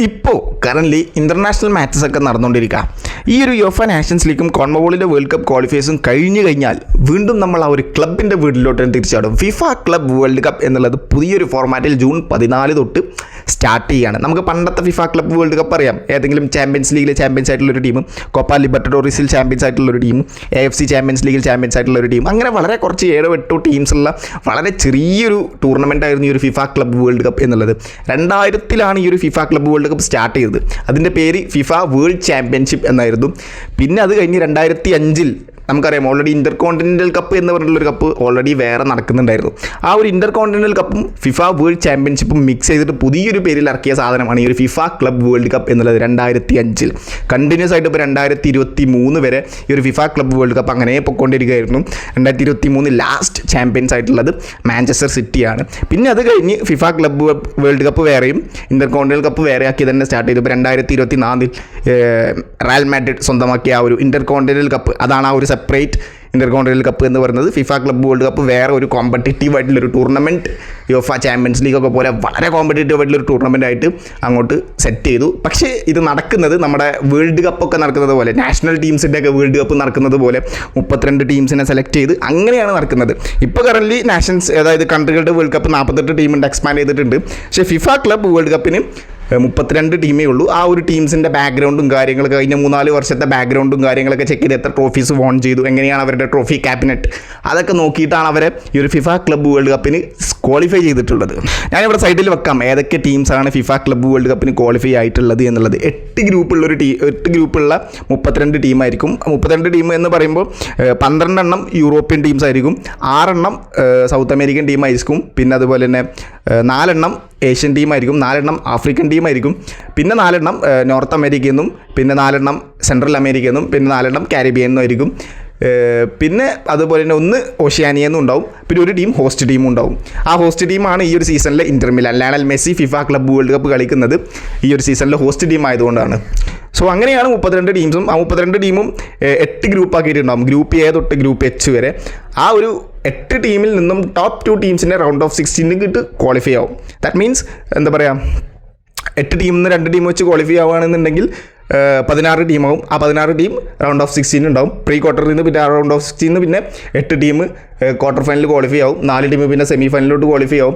ഇപ്പോൾ currently international matches ഒക്കെ നടന്നുകൊണ്ടിരിക്കുക. ഈ ഒരു യുഎഫ നാഷൻസ് ലീഗും കോൺമബോളിൻ്റെ വേൾഡ് കപ്പ് ക്വാളിഫയേഴ്സും കഴിഞ്ഞു കഴിഞ്ഞാൽ വീണ്ടും നമ്മൾ ആ ഒരു ക്ലബിൻ്റെ വീട്ടിലോട്ട് തിരിച്ചാടും. ഫിഫ ക്ലബ് വേൾഡ് കപ്പ് എന്നുള്ളത് പുതിയൊരു ഫോർമാറ്റിൽ ജൂൺ 14 തൊട്ട് സ്റ്റാർട്ട് ചെയ്യുകയാണ്. നമുക്ക് പണ്ടത്തെ ഫിഫ ക്ലബ് വേൾഡ് കപ്പ് അറിയാം. ഏതെങ്കിലും ചാമ്പ്യൻസ് ലീഗിൽ ചാമ്പ്യൻസ് ആയിട്ടുള്ളൊരു ടീമും കോപ്പ ലിബർട്ടഡോറിസിൽ ചാമ്പ്യൻസ് ആയിട്ടുള്ളൊരു ടീമും AFC ചാമ്പ്യൻസ് ലീഗിൽ ചാമ്പ്യൻസ് ആയിട്ടുള്ളൊരു ടീം, അങ്ങനെ വളരെ കുറച്ച് 7-8 ടീംസുള്ള വളരെ ചെറിയൊരു ടൂർണമെൻ്റ് ആയിരുന്നു ഈ ഒരു ഫിഫ ക്ലബ് വേൾഡ് കപ്പ് എന്നുള്ളത്. 2000 ഈ ഒരു FIFA club world cup start ചെയ്തത്. അതിൻ്റെ പേര് ഫിഫ വേൾഡ് ചാമ്പ്യൻഷിപ്പ് എന്നായിരുന്നു. പിന്നെ അത് കഴിഞ്ഞ് 2005 നമുക്കറിയാം ഓൾറെഡി ഇൻ്റർകോണ്ടിനെൻ്റൽ കപ്പ് എന്ന് പറഞ്ഞിട്ടുള്ളൊരു കപ്പ് ഓൾറെഡി വേറെ നടക്കുന്നുണ്ടായിരുന്നു. ആ ഒരു ഇൻ്റർകോണ്ടിനെൻ്റൽ കപ്പും ഫിഫ വേൾഡ് ചാമ്പ്യൻഷിപ്പും മിക്സ് ചെയ്തിട്ട് പുതിയൊരു പേരിൽ ഇറക്കിയ സാധനമാണ് ഈ ഒരു ഫിഫ ക്ലബ് വേൾഡ് കപ്പ് എന്നുള്ളത്. 2005 കണ്ടിന്യൂസ് ആയിട്ട് ഇപ്പോൾ 2023 വരെ ഈ ഒരു ഫിഫ ക്ലബ് വേൾഡ് കപ്പ് അങ്ങനെ പൊയ്ക്കൊണ്ടിരിക്കുകയായിരുന്നു. 2023 ലാസ്റ്റ് ചാമ്പ്യൻസ് ആയിട്ടുള്ളത് മാഞ്ചസ്റ്റർ സിറ്റിയാണ്. പിന്നെ അത് കഴിഞ്ഞ് ഫിഫ ക്ലബ് വേൾഡ് കപ്പ് വേറെയും ഇൻ്റർകോണ്ടിനെൻ്റൽ കപ്പ് വേറെ ആക്കി തന്നെ സ്റ്റാർട്ട് ചെയ്തു. ഇപ്പോൾ 2024 റയൽ മാഡ്രിഡ് സ്വന്തമാക്കിയ ആ ഒരു ഇൻ്റർകോണ്ടിനെൻ്റൽ കപ്പ്, അതാണ് ആ ഒരു സെപ്പറേറ്റ് ഇൻ്റർകോണ്ടിനെൻ്റൽ കപ്പ് എന്ന് പറയുന്നത്. ഫിഫ ക്ലബ് വേൾഡ് കപ്പ് വേറെ ഒരു കോമ്പറ്റീറ്റീവ് ആയിട്ടുള്ളൊരു ടൂർണമെൻറ്റ്, യുഎഫ ചാമ്പ്യൻസ് ലീഗൊക്കെ പോലെ വളരെ കോമ്പറ്റീറ്റീവ് ആയിട്ടുള്ളൊരു ടൂർണമെൻ്റ് ആയിട്ട് അങ്ങോട്ട് സെറ്റ് ചെയ്തു. പക്ഷേ ഇത് നടക്കുന്നത് നമ്മുടെ വേൾഡ് കപ്പൊക്കെ നടക്കുന്നത് പോലെ, നാഷണൽ ടീംസിൻ്റെയൊക്കെ വേൾഡ് കപ്പ് നടക്കുന്നത് പോലെ 32 ടീംസിനെ സെലക്ട് ചെയ്ത് അങ്ങനെയാണ് നടക്കുന്നത്. ഇപ്പോൾ കറൻ്റ്ലി നാഷൻസ്, അതായത് കൺട്രികളുടെ വേൾഡ് കപ്പ് 48 ടീമുണ്ട്, എക്സ്പാൻഡ് ചെയ്തിട്ടുണ്ട്. പക്ഷേ ഫിഫ ക്ലബ് വേൾഡ് കപ്പിന് 32 ടീമേ ഉള്ളൂ. ആ ഒരു ടീംസിൻ്റെ ബാക്ക്ഗ്രൗണ്ടും കാര്യങ്ങളൊക്കെ, കഴിഞ്ഞ 3-4 വർഷത്തെ ബാക്ക്ഗ്രൗണ്ടും കാര്യങ്ങളൊക്കെ ചെക്ക് ചെയ്ത് എത്ര ട്രോഫീസ് വോൺ ചെയ്തു, എങ്ങനെയാണ് അവരുടെ ട്രോഫി ക്യാബിനറ്റ്, അതൊക്കെ നോക്കിയിട്ടാണ് അവരെ ഈ ഒരു ഫിഫ ക്ലബ് വേൾഡ് കപ്പിന് ക്വാളിഫൈ ചെയ്തിട്ടുള്ളത്. ഞാനിവിടെ സൈഡിൽ വെക്കാം ഏതൊക്കെ ടീംസാണ് ഫിഫ ക്ലബ് വേൾഡ് കപ്പിന് ക്വാളിഫൈ ആയിട്ടുള്ളത് എന്നുള്ളത്. 8 ഗ്രൂപ്പുള്ള 32 ടീമായിരിക്കും. 32 ടീം എന്ന് പറയുമ്പോൾ 12 എണ്ണം യൂറോപ്യൻ ടീംസ് ആയിരിക്കും, 6 എണ്ണം സൗത്ത് അമേരിക്കൻ ടീമായിരിക്കും, പിന്നെ അതുപോലെ തന്നെ 4 എണ്ണം ഏഷ്യൻ ടീമായിരിക്കും, 4 എണ്ണം ആഫ്രിക്കൻ ടീമായിരിക്കും, പിന്നെ 4 എണ്ണം നോർത്ത് അമേരിക്കയിൽ നിന്നും, പിന്നെ 4 എണ്ണം സെൻട്രൽ അമേരിക്കയിൽ നിന്നും, പിന്നെ 4 എണ്ണം കാരിബിയൻ നിന്നും ആയിരിക്കും. പിന്നെ അതുപോലെ തന്നെ 1 ഓഷ്യാനിയയിൽ നിന്നും ഉണ്ടാവും. പിന്നെ ഒരു ടീം ഹോസ്റ്റ് ടീമും ഉണ്ടാവും. ആ ഹോസ്റ്റ് ടീമാണ് ഈ ഒരു സീസണിലെ ഇൻ്റർ Milan. Lionel Messi FIFA club world cup കളിക്കുന്നത് ഈ ഒരു സീസണിലെ ഹോസ്റ്റ് ടീം ആയതുകൊണ്ടാണ്. സോ അങ്ങനെയാണ് 32 ടീംസും. ആ 32 ടീമും 8 ഗ്രൂപ്പാക്കിയിട്ടുണ്ടാകും. ഗ്രൂപ്പ് A തൊട്ട് ഗ്രൂപ്പ് H വരെ. ആ ഒരു 8 ടീമിൽ നിന്നും ടോപ്പ് 2 ടീംസിൻ്റെ റൗണ്ട് ഓഫ് 16 ക്വാളിഫൈ ആവും. ദാറ്റ് മീൻസ് എന്താ പറയുക, 8 ടീമിൽ നിന്ന് 2 ടീം വെച്ച് ക്വാളിഫൈ ആവുകയാണെന്നുണ്ടെങ്കിൽ 16 ടീമാവും. ആ 16 ടീം റൗണ്ട് ഓഫ് 16 ഉണ്ടാവും. പ്രീ ക്വാർട്ടറിൽ നിന്ന് പിന്നെ റൗണ്ട് ഓഫ് 16 പിന്നെ 8 ടീം ക്വാർട്ടർ ഫൈനൽ ക്വാളിഫൈ ആവും. 4 ടീം പിന്നെ സെമി ഫൈനലിലോട്ട് ക്വാളിഫൈ ആവും.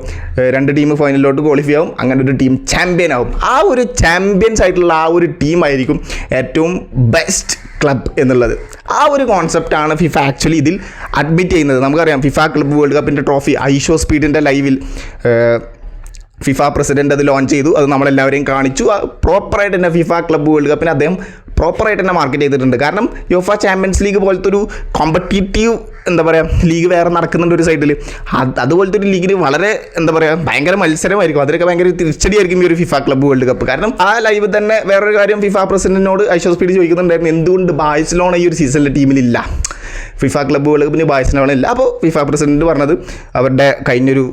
2 ടീം ഫൈനലിലോട്ട് ക്വാളിഫൈ ആവും. അങ്ങനെ ഒരു ടീം ചാമ്പ്യൻ ആവും. ആ ഒരു ചാമ്പ്യൻസ് ആയിട്ടുള്ള ആ ഒരു ടീമായിരിക്കും ഏറ്റവും ബെസ്റ്റ് ക്ലബ് എന്നുള്ളത്. ആ ഒരു കോൺസെപ്റ്റാണ് ഫിഫ ആക്ച്വലി ഇതിൽ അഡ്മിറ്റ് ചെയ്യുന്നത്. നമുക്കറിയാം ഫിഫ ക്ലബ് വേൾഡ് കപ്പിൻ്റെ ട്രോഫി ഐഷോ സ്പീഡിൻ്റെ ലൈവിൽ ഫിഫ പ്രസിഡൻ്റ് അത് ലോഞ്ച് ചെയ്തു. അത് നമ്മളെല്ലാവരെയും കാണിച്ചു. പ്രോപ്പറായിട്ട് തന്നെ ഫിഫ ക്ലബ് വേൾഡ് കപ്പിന് അദ്ദേഹം പ്രോപ്പറായിട്ട് തന്നെ മാർക്കറ്റ് ചെയ്തിട്ടുണ്ട്. കാരണം യുഎഫ ചാമ്പ്യൻസ് ലീഗ് പോലത്തെ ഒരു കോമ്പറ്റീറ്റീവ് എന്താ പറയുക ലീഗ് വേറെ നടക്കുന്നുണ്ട് ഒരു സൈഡിൽ. അതുപോലത്തെ ഒരു ലീഗിന് വളരെ എന്താ പറയുക ഭയങ്കര മത്സരമായിരിക്കും. അതിലൊക്കെ ഭയങ്കര തിരിച്ചടിയായിരിക്കും ഈ ഒരു ഫിഫ ക്ലബ് വേൾഡ് കപ്പ്. കാരണം ആ ലൈവ് തന്നെ വേറൊരു കാര്യം ഫിഫ പ്രസിഡന്റിനോട് ഐഷോ സ്പീഡ് ചോദിക്കുന്നുണ്ടായിരുന്നു, എന്തുകൊണ്ട് ബാഴ്സലോണ ഈ ഒരു സീസണിലെ ടീമിലില്ല, ഫിഫ ക്ലബ് വേൾഡ് കപ്പിന് ബാഴ്സലോണ ഇല്ല. അപ്പോൾ ഫിഫ പ്രസിഡന്റ് പറഞ്ഞത് അവരുടെ കഴിഞ്ഞൊരു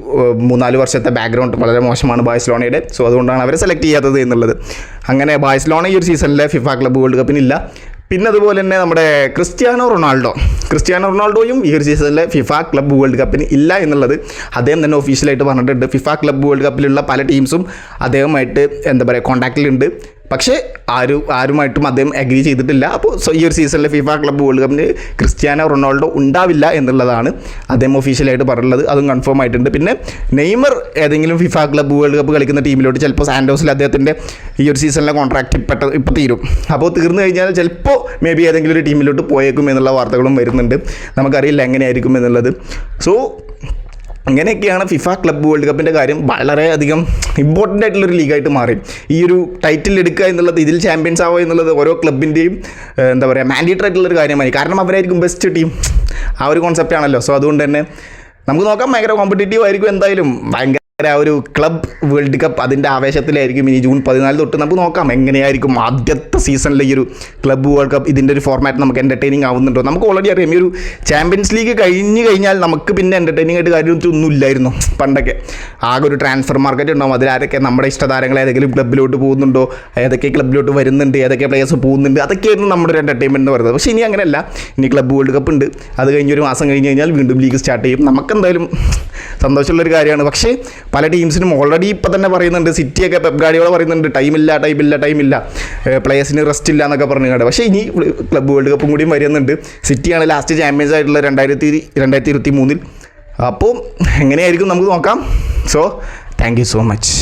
3-4 വർഷത്തെ ബാക്ക്ഗ്രൗണ്ട് വളരെ മോശമാണ് ബാഴ്സലോണയുടെ. സോ അതുകൊണ്ടാണ് അവരെ സെലക്ട് ചെയ്യാത്തത് എന്നുള്ളത്. അങ്ങനെ ബാഴ്സലോണ ഈ ഒരു സീസണിലെ ഫിഫ ക്ലബ് വേൾഡ് കപ്പിനില്ല. പിന്നെ അതുപോലെ തന്നെ നമ്മുടെ ക്രിസ്ത്യാനോ റൊണാൾഡോയും ഈ ഒരു സീസണിലെ ഫിഫ ക്ലബ് വേൾഡ് കപ്പിന് ഇല്ല എന്നുള്ളത് അദ്ദേഹം തന്നെ ഒഫീഷ്യലായിട്ട് പറഞ്ഞിട്ടുണ്ട്. ഫിഫ ക്ലബ് വേൾഡ് കപ്പിലുള്ള പല ടീംസും അദ്ദേഹമായിട്ട് എന്താ പറയുക കോൺടാക്റ്റിലുണ്ട്. പക്ഷേ ആരുമായിട്ടും അദ്ദേഹം അഗ്രി ചെയ്തിട്ടില്ല. അപ്പോൾ ഈ ഒരു സീസണിലെ ഫിഫ ക്ലബ് വേൾഡ് കപ്പിന് ക്രിസ്ത്യാനോ റൊണാൾഡോ ഉണ്ടാവില്ല എന്നുള്ളതാണ് അദ്ദേഹം ഒഫീഷ്യലായിട്ട് പറഞ്ഞിട്ടുള്ളത്. അതും കൺഫേം ആയിട്ടുണ്ട്. പിന്നെ നെയ്മർ ഏതെങ്കിലും ഫിഫ ക്ലബ് വേൾഡ് കപ്പ് കളിക്കുന്ന ടീമിലോട്ട് ചിലപ്പോൾ സാൻഡോസിൽ അദ്ദേഹത്തിൻ്റെ ഈ ഒരു സീസണിലെ കോൺട്രാക്റ്റ് ഇപ്പോൾ തീരും. അപ്പോൾ തീർന്നു കഴിഞ്ഞാൽ ചിലപ്പോൾ മേ ബി ഏതെങ്കിലും ഒരു ടീമിലോട്ട് പോയേക്കും എന്നുള്ള വാർത്തകളും വരുന്നുണ്ട്. നമുക്കറിയില്ല എങ്ങനെയായിരിക്കും എന്നുള്ളത്. സോ അങ്ങനെയൊക്കെയാണ് ഫിഫ ക്ലബ് വേൾഡ് കപ്പിൻ്റെ കാര്യം. വളരെയധികം ഇമ്പോർട്ടൻ്റ് ആയിട്ടുള്ളൊരു ലീഗായിട്ട് മാറി. ഈ ഒരു ടൈറ്റിൽ എടുക്കുക എന്നുള്ളത്, ഇതിൽ ചാമ്പ്യൻസ് ആവുക എന്നുള്ളത് ഓരോ ക്ലബിൻ്റെയും എന്താ പറയുക മാൻഡേറ്ററി ആയിട്ടുള്ളൊരു കാര്യമായി. കാരണം അവരായിരിക്കും ബെസ്റ്റ് ടീം. ആ ഒരു കോൺസെപ്റ്റ് ആണല്ലോ. സോ അതുകൊണ്ട് തന്നെ നമുക്ക് നോക്കാം, ഭയങ്കര കോമ്പറ്റീറ്റീവ് ആയിരിക്കും എന്തായാലും. ഭയങ്കര ആ ഒരു ക്ലബ് വേൾഡ് കപ്പ് അതിൻ്റെ ആവേശത്തിലായിരിക്കും ഇനി ജൂൺ 14 തൊട്ട്. നമുക്ക് നോക്കാം എങ്ങനെയായിരിക്കും ആദ്യത്തെ സീസണിലെ ഈ ഒരു ക്ലബ് വേൾഡ് കപ്പ് ഇതിൻ്റെ ഒരു ഫോർമാറ്റ് നമുക്ക് എൻ്റർടൈനിങ് ആവുന്നുണ്ടോ. നമുക്ക് ഓൾറെഡി അറിയാം ഈ ഒരു ചാമ്പ്യൻസ് ലീഗ് കഴിഞ്ഞ് കഴിഞ്ഞാൽ നമുക്ക് പിന്നെ എൻ്റർടൈനിങ് ആയിട്ട് കാര്യമൊന്നും ഇല്ലായിരുന്നു. പണ്ടൊക്കെ ആകെ ഒരു ട്രാൻസ്ഫർ മാർക്കറ്റ് ഉണ്ടാവും. അതിലാരൊക്കെ നമ്മുടെ ഇഷ്ടതാരങ്ങൾ ഏതെങ്കിലും ക്ലബിലോട്ട് പോകുന്നുണ്ടോ, ഏതൊക്കെ ക്ലബിലോട്ട് വരുന്നുണ്ട്, ഏതൊക്കെ പ്ലേയേഴ്സ് പോകുന്നുണ്ട്, അതൊക്കെയായിരുന്നു നമ്മുടെ ഒരു എൻ്റർടൈൻമെൻറ്റ് എന്ന് പറയുന്നത്. പക്ഷേ ഇനി അങ്ങനെയല്ല. ഇനി ക്ലബ് വേൾഡ് കപ്പ് ഉണ്ട്. അത് കഴിഞ്ഞൊരു മാസം കഴിഞ്ഞ് കഴിഞ്ഞാൽ വീണ്ടും ലീഗ് സ്റ്റാർട്ട് ചെയ്യും. നമുക്കെന്തായാലും സന്തോഷമുള്ളൊരു കാര്യമാണ്. പക്ഷേ പല ടീംസിനും ഓൾറെഡി ഇപ്പം തന്നെ പറയുന്നുണ്ട്. സിറ്റിയൊക്കെ പെപ് ഗാർഡിയോള പറയുന്നുണ്ട് ടൈമില്ല, പ്ലേയേഴ്സിന് റെസ്റ്റ് ഇല്ല എന്നൊക്കെ പറഞ്ഞുകൊണ്ട്. പക്ഷേ ഇനി ക്ലബ്ബ് വേൾഡ് കപ്പും കൂടിയും വരുന്നുണ്ട്. സിറ്റിയാണ് ലാസ്റ്റ് ചാമ്പ്യൻസ് ആയിട്ടുള്ള 2023. അപ്പോൾ എങ്ങനെയായിരിക്കും നമുക്ക് നോക്കാം. So thank you so much.